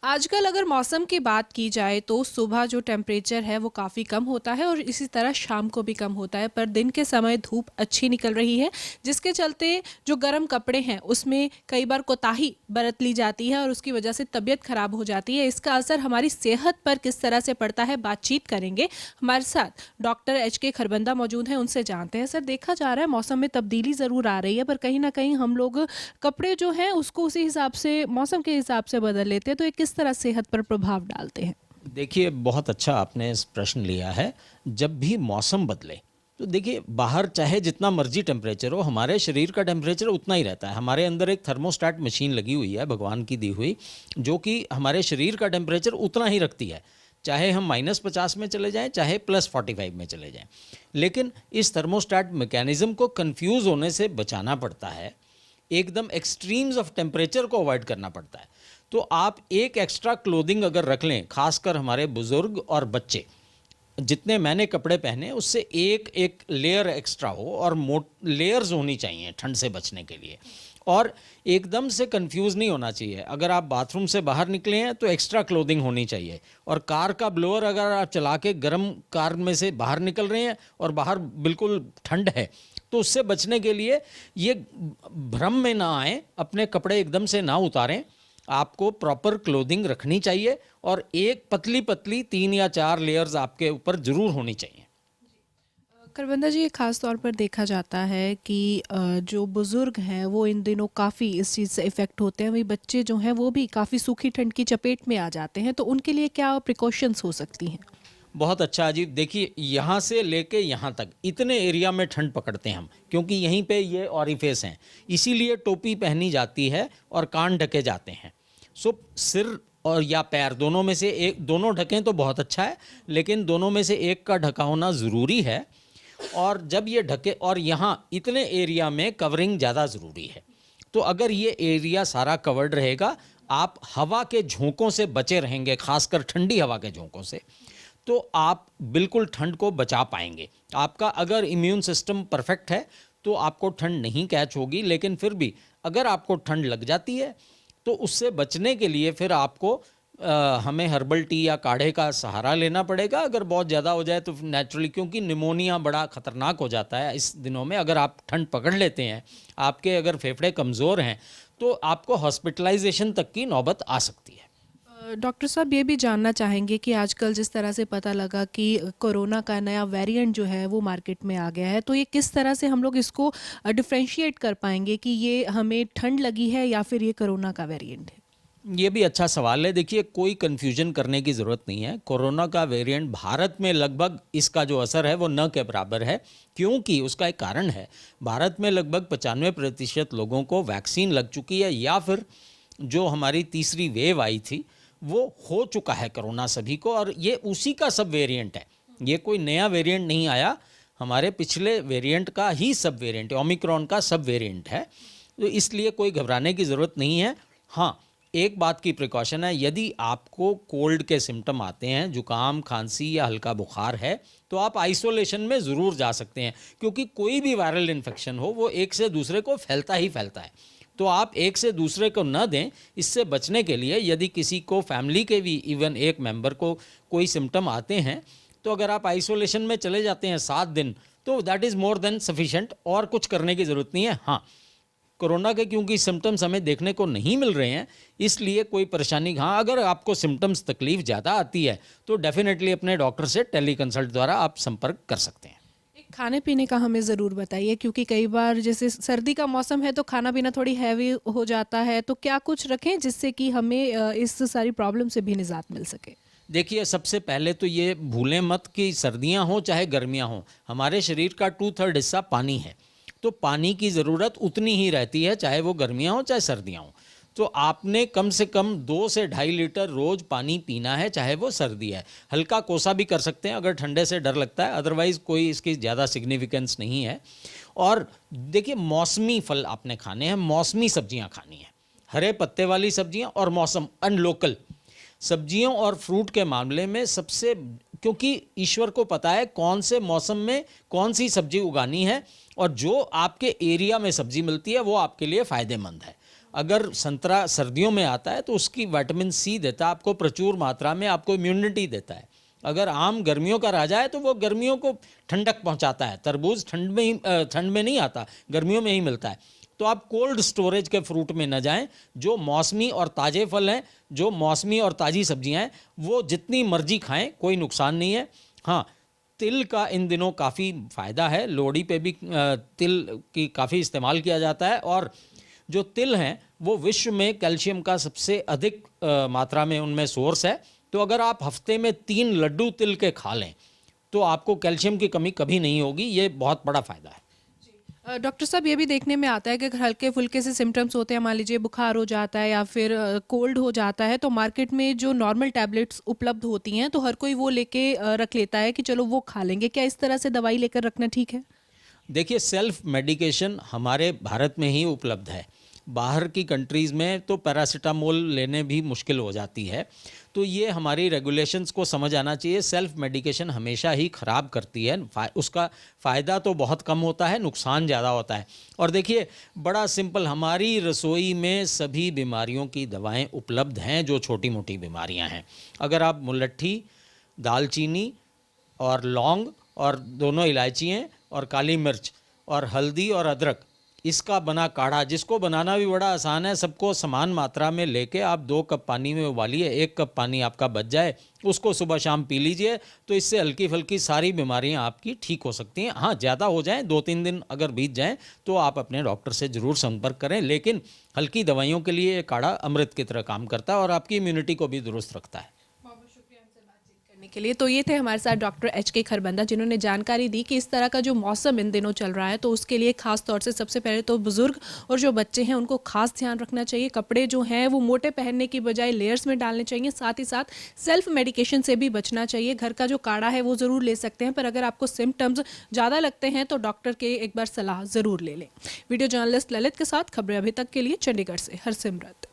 आजकल अगर मौसम की बात की जाए तो सुबह जो टेम्परेचर है वो काफ़ी कम होता है और इसी तरह शाम को भी कम होता है, पर दिन के समय धूप अच्छी निकल रही है, जिसके चलते जो गर्म कपड़े हैं उसमें कई बार कोताही बरत ली जाती है और उसकी वजह से तबीयत खराब हो जाती है। इसका असर हमारी सेहत पर किस तरह से पड़ता है, बातचीत करेंगे। हमारे साथ डॉक्टर HK खरबंदा मौजूद हैं, उनसे जानते हैं। सर, देखा जा रहा है मौसम में तब्दीली ज़रूर आ रही है, पर कहीं ना कहीं हम लोग कपड़े जो हैं उसको उसी हिसाब से, मौसम के हिसाब से बदल लेते हैं, तो ये किस तरह सेहत पर प्रभाव डालते हैं? देखिए, बहुत अच्छा आपने इस प्रश्न लिया है। जब भी मौसम बदले तो देखिए, बाहर चाहे जितना मर्जी टेम्परेचर हो, हमारे शरीर का टेम्परेचर उतना ही रहता है। हमारे अंदर एक थर्मोस्टेट मशीन लगी हुई है, भगवान की दी हुई, जो कि हमारे शरीर का टेम्परेचर उतना ही रखती है, चाहे हम -50 में चले जाएं, चाहे +45 में चले जाएं। लेकिन इस थर्मोस्टेट मैकेनिज्म को कंफ्यूज होने से बचाना पड़ता है, एकदम एक्सट्रीम्स ऑफ टेम्परेचर को अवॉइड करना पड़ता है। तो आप एक एक्स्ट्रा क्लोथिंग अगर रख लें, खासकर हमारे बुज़ुर्ग और बच्चे, जितने मैंने कपड़े पहने उससे एक एक लेयर एक्स्ट्रा हो, और लेयर्स होनी चाहिए ठंड से बचने के लिए, और एकदम से कंफ्यूज नहीं होना चाहिए। अगर आप बाथरूम से बाहर निकले हैं तो एक्स्ट्रा क्लोथिंग होनी चाहिए, और कार का ब्लोअर अगर आप चला के गर्म कार में से बाहर निकल रहे हैं और बाहर बिल्कुल ठंड है, तो उससे बचने के लिए ये भ्रम में ना आए, अपने कपड़े एकदम से ना उतारें, आपको प्रॉपर क्लोथिंग रखनी चाहिए, और एक पतली पतली 3 या 4 लेयर्स आपके ऊपर ज़रूर होनी चाहिए। करबंदा जी, ये खास तौर पर देखा जाता है कि जो बुज़ुर्ग हैं वो इन दिनों काफ़ी इस चीज़ से इफ़ेक्ट होते हैं, वही बच्चे जो हैं वो भी काफ़ी सूखी ठंड की चपेट में आ जाते हैं, तो उनके लिए क्या प्रिकॉशंस हो सकती हैं? बहुत अच्छा अजीब, देखिए यहाँ से लेके यहाँ तक इतने एरिया में ठंड पकड़ते हैं हम, क्योंकि यहीं पे ये ऑरिफेस हैं, इसीलिए टोपी पहनी जाती है और कान ढके जाते हैं। सो सिर और या पैर, दोनों में से एक, दोनों ढकें तो बहुत अच्छा है, लेकिन दोनों में से एक का ढका होना ज़रूरी है। और जब ये ढके, और यहाँ इतने एरिया में कवरिंग ज़्यादा ज़रूरी है, तो अगर ये एरिया सारा कवर्ड रहेगा, आप हवा के झोंकों से बचे रहेंगे, खासकर ठंडी हवा के झोंकों से, तो आप बिल्कुल ठंड को बचा पाएंगे। आपका अगर इम्यून सिस्टम परफेक्ट है तो आपको ठंड नहीं कैच होगी, लेकिन फिर भी अगर आपको ठंड लग जाती है तो उससे बचने के लिए फिर आपको हमें हर्बल टी या काढ़े का सहारा लेना पड़ेगा। अगर बहुत ज़्यादा हो जाए तो नेचुरली, क्योंकि निमोनिया बड़ा ख़तरनाक हो जाता है इस दिनों में, अगर आप ठंड पकड़ लेते हैं, आपके अगर फेफड़े कमज़ोर हैं, तो आपको हॉस्पिटलाइजेशन तक की नौबत आ सकती है। डॉक्टर साहब, ये भी जानना चाहेंगे कि आजकल जिस तरह से पता लगा कि कोरोना का नया वेरिएंट जो है वो मार्केट में आ गया है, तो ये किस तरह से हम लोग इसको डिफ्रेंशिएट कर पाएंगे कि ये हमें ठंड लगी है या फिर ये कोरोना का वेरिएंट है? ये भी अच्छा सवाल है। देखिए, कोई कन्फ्यूजन करने की ज़रूरत नहीं है। कोरोना का वेरिएंट भारत में लगभग, इसका जो असर है वो न के बराबर है, क्योंकि उसका एक कारण है। भारत में लगभग 95% लोगों को वैक्सीन लग चुकी है, या फिर जो हमारी तीसरी वेव आई थी वो हो चुका है कोरोना सभी को, और ये उसी का सब वेरिएंट है। ये कोई नया वेरिएंट नहीं आया, हमारे पिछले वेरिएंट का ही सब वेरिएंट है, ओमिक्रॉन का सब वेरिएंट है। तो इसलिए कोई घबराने की ज़रूरत नहीं है। हाँ, एक बात की प्रिकॉशन है, यदि आपको कोल्ड के सिम्टम आते हैं, जुकाम, खांसी या हल्का बुखार है, तो आप आइसोलेशन में ज़रूर जा सकते हैं, क्योंकि कोई भी वायरल इन्फेक्शन हो वो एक से दूसरे को फैलता ही फैलता है। तो आप एक से दूसरे को न दें। इससे बचने के लिए यदि किसी को, फैमिली के भी इवन एक मेंबर को कोई सिम्टम आते हैं, तो अगर आप आइसोलेशन में चले जाते हैं 7 दिन, तो that is more than sufficient, और कुछ करने की ज़रूरत नहीं है। हाँ, कोरोना के क्योंकि सिम्टम्स हमें देखने को नहीं मिल रहे हैं, इसलिए कोई परेशानी, हाँ अगर आपको सिम्टम्स, तकलीफ ज़्यादा आती है, तो डेफिनेटली अपने डॉक्टर से टेली कंसल्ट द्वारा आप संपर्क कर सकते हैं। खाने पीने का हमें ज़रूर बताइए, क्योंकि कई बार जैसे सर्दी का मौसम है तो खाना पीना थोड़ी हैवी हो जाता है, तो क्या कुछ रखें जिससे कि हमें इस सारी प्रॉब्लम से भी निजात मिल सके? देखिए, सबसे पहले तो ये भूलें मत कि सर्दियां हों चाहे गर्मियां हों, हमारे शरीर का 2/3 हिस्सा पानी है, तो पानी की ज़रूरत उतनी ही रहती है, चाहे वो गर्मियां हों चाहे सर्दियां हों। तो आपने कम से कम 2 से 2.5 लीटर रोज़ पानी पीना है, चाहे वो सर्दी है। हल्का कोसा भी कर सकते हैं अगर ठंडे से डर लगता है, अदरवाइज़ कोई इसकी ज़्यादा सिग्निफिकेंस नहीं है। और देखिए, मौसमी फल आपने खाने हैं, मौसमी सब्जियां खानी हैं, हरे पत्ते वाली सब्जियां, और मौसम अनलोकल सब्जियों और फ्रूट के मामले में सबसे, क्योंकि ईश्वर को पता है कौन से मौसम में कौन सी सब्जी उगानी है, और जो आपके एरिया में सब्जी मिलती है वो आपके लिए फ़ायदेमंद है। अगर संतरा सर्दियों में आता है तो उसकी विटामिन सी देता है आपको प्रचुर मात्रा में, आपको इम्यूनिटी देता है। अगर आम गर्मियों का राजा है तो वो गर्मियों को ठंडक पहुंचाता है। तरबूज ठंड में नहीं आता, गर्मियों में ही मिलता है। तो आप कोल्ड स्टोरेज के फ्रूट में न जाएं। जो मौसमी और ताज़े फल हैं, जो मौसमी और ताज़ी सब्जियां हैं, वो जितनी मर्जी खाएं, कोई नुकसान नहीं है। हाँ, तिल का इन दिनों काफ़ी फ़ायदा है। लोहड़ी पे भी तिल की काफ़ी इस्तेमाल किया जाता है और जो तिल हैं वो विश्व में कैल्शियम का सबसे अधिक मात्रा में उनमें सोर्स है। तो अगर आप हफ्ते में 3 लड्डू तिल के खा लें तो आपको कैल्शियम की कमी कभी नहीं होगी। ये बहुत बड़ा फ़ायदा है। डॉक्टर साहब, ये भी देखने में आता है कि अगर हल्के फुल्के से सिम्टम्स होते हैं, मान लीजिए बुखार हो जाता है या फिर कोल्ड हो जाता है, तो मार्केट में जो नॉर्मल टैबलेट्स उपलब्ध होती हैं तो हर कोई वो लेके रख लेता है कि चलो वो खा लेंगे। क्या इस तरह से दवाई लेकर रखना ठीक है? देखिए, सेल्फ मेडिकेशन हमारे भारत में ही उपलब्ध है। बाहर की कंट्रीज़ में तो पैरासीटामोल लेने भी मुश्किल हो जाती है। तो ये हमारी रेगुलेशंस को समझ आना चाहिए। सेल्फ मेडिकेशन हमेशा ही ख़राब करती है। उसका फ़ायदा तो बहुत कम होता है, नुकसान ज़्यादा होता है। और देखिए, बड़ा सिंपल, हमारी रसोई में सभी बीमारियों की दवाएं उपलब्ध हैं जो छोटी मोटी बीमारियां हैं। अगर आप मुलट्ठी, दालचीनी और लौंग और दोनों इलायचियाँ और काली मिर्च और हल्दी और अदरक, इसका बना काढ़ा, जिसको बनाना भी बड़ा आसान है, सबको समान मात्रा में लेके आप 2 कप पानी में उबालिए, 1 कप पानी आपका बच जाए, उसको सुबह शाम पी लीजिए। तो इससे हल्की फुल्की सारी बीमारियां आपकी ठीक हो सकती हैं। हाँ, ज़्यादा हो जाएं, 2-3 दिन अगर बीत जाएं तो आप अपने डॉक्टर से ज़रूर संपर्क करें। लेकिन हल्की दवाइयों के लिए ये काढ़ा अमृत की तरह काम करता है और आपकी इम्यूनिटी को भी दुरुस्त रखता है। करने के लिए तो ये थे हमारे साथ डॉक्टर HK खरबंदा, जिन्होंने जानकारी दी कि इस तरह का जो मौसम इन दिनों चल रहा है तो उसके लिए खास तौर से सबसे पहले तो बुजुर्ग और जो बच्चे हैं उनको खास ध्यान रखना चाहिए। कपड़े जो हैं वो मोटे पहनने की बजाय लेयर्स में डालने चाहिए। साथ ही साथ सेल्फ मेडिकेशन से भी बचना चाहिए। घर का जो काढ़ा है वो ज़रूर ले सकते हैं, पर अगर आपको सिम्टम्स ज़्यादा लगते हैं तो डॉक्टर के एक बार सलाह ज़रूर ले लें। वीडियो जर्नलिस्ट ललित के साथ खबरें अभी तक के लिए चंडीगढ़ से हरसिमरत।